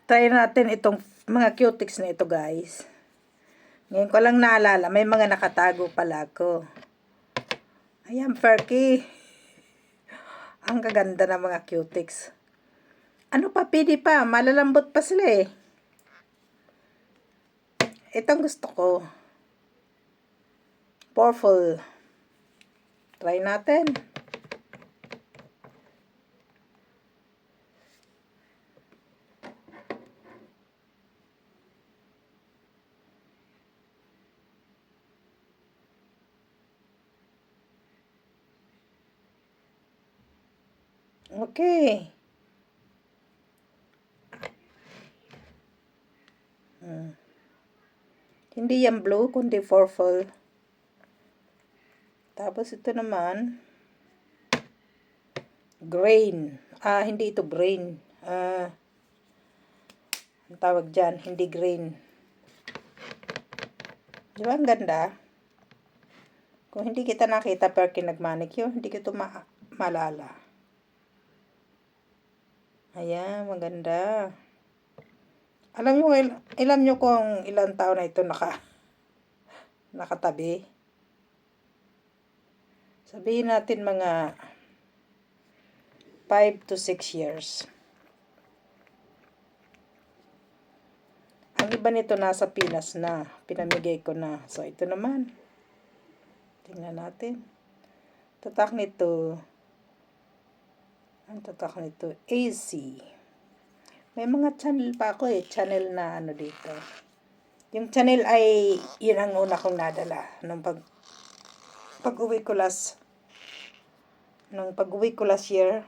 Try natin itong mga cutics na ito, guys. Ngayon ko lang naalala, may mga nakatago pala ako. Ayan, Perky. Ang kaganda ng mga cutics. Ano pa, pwede pa. Malalambot pa sila eh. Itong gusto ko. Purple. Try natin. Okay. Hindi yan blue, kundi purple. Tapos ito naman, green. Hindi ito green. Ang tawag dyan, hindi green. Di ba ang ganda? Kung hindi kita nakita Perky nag-manicure, hindi ko malala. Ayan, maganda. Alam nyo kung ilang taon na ito nakatabi. Sabihin natin mga 5 to 6 years. Ang iba nito nasa Pinas na. Pinamigay ko na. So, ito naman. Tingnan natin. Tatak nito. Ang tatak nito, AC. May mga channel pa ako eh. Channel na ano dito. Yung channel ay, yun ang una kong nadala. Nung pag-uwi ko last year,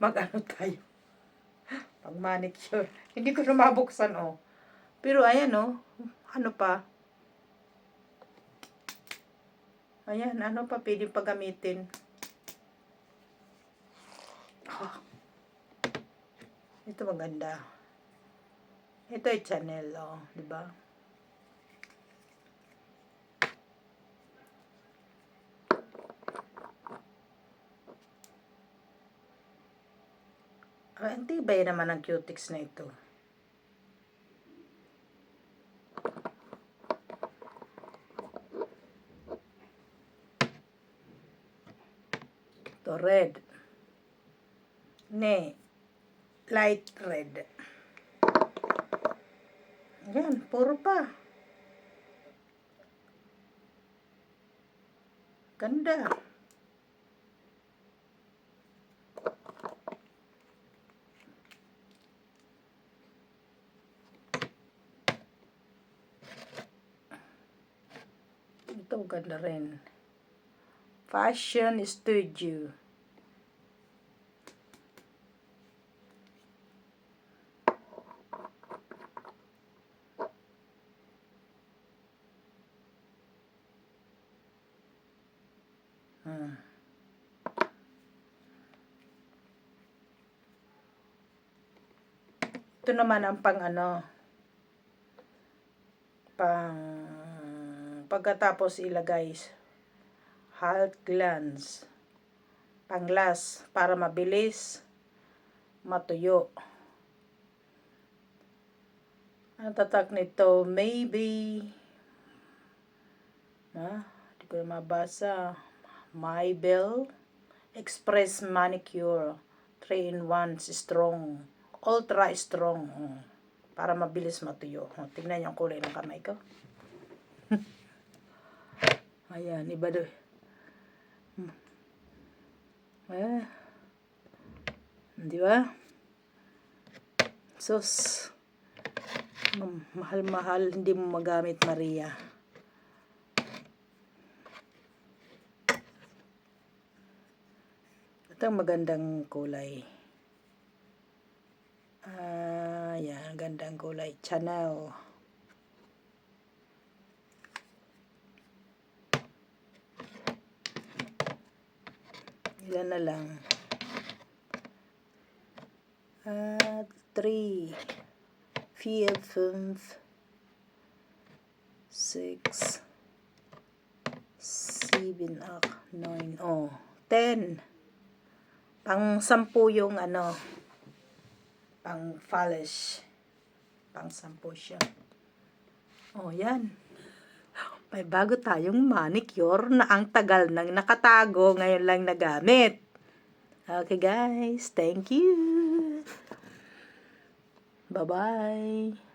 mag-ano tayo. Pag-manicure. Hindi ko na mabuksan oh. Pero ayan oh. Ano pa? Ayan, ano pa pwede pagamitin? Ito maganda. Ito ay channel, oh, di ba? Ang tibay naman ang cutics na ito. Ito red. Light red. Yan, puro pa. Ganda. Ito ganda rin. Fashion Studio. Ito naman ang pagkatapos ilagay halt glance, panglas para mabilis matuyo. Ang tatak nito, maybe hindi ko na mabasa. Maybell Express Manicure 3-in-1 strong, ultra strong, para mabilis matuyo. Tingnan niyo ang kulay ng kamay ko. Ayan, iba doon. Di ba? Sus, mahal-mahal, hindi mo magamit, Maria. Ito ang magandang kulay. Yan, gandang kulay. Chanel. Ilan na lang. 3, 4, 5, 6, 7, 9, 10. Pang 10 yung ano, pang polish. Pang 10 siya. Oh, yan. May bago tayong manicure na ang tagal nang nakatago, ngayon lang nagamit. Okay guys, thank you. Bye-bye.